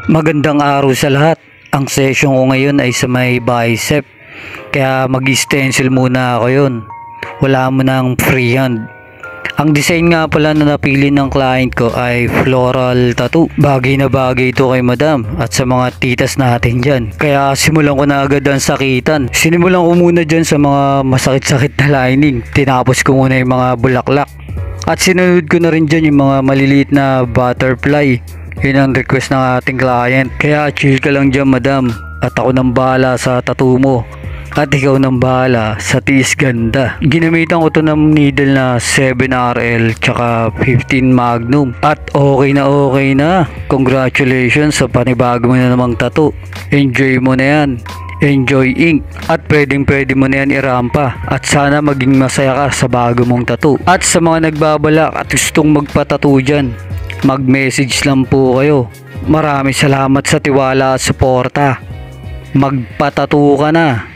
Magandang araw sa lahat. Ang session ko ngayon ay sa may bicep. Kaya mag-stencil muna ako yun. Wala mo ng freehand. Ang design nga pala na napili ng client ko ay floral tattoo. Bagay na bagay ito kay madam at sa mga titas natin dyan. Kaya simulan ko na agad ang sakitan. Sinimulan ko muna dyan sa mga masakit-sakit na lining. Tinapos ko muna yung mga bulaklak. At sinunod ko na rin dyan yung mga maliliit na butterfly. Yun ang request ng ating client. Kaya chill ka lang dyan madam. At ako nang bahala sa tattoo mo. At ikaw nang bahala sa tiis ganda. Ginamitan ko to ng needle na 7RL tsaka 15 Magnum. At okay na. Congratulations sa panibago mo na namang tattoo. Enjoy mo na yan. Enjoy ink. At pwede mo na yan irampa. At sana maging masaya ka sa bago mong tattoo. At sa mga nagbabalak at gustong magpa-tattoo dyan, mag-message lang po kayo. Maraming salamat sa tiwala at suporta. Magpa-tattoo ka na.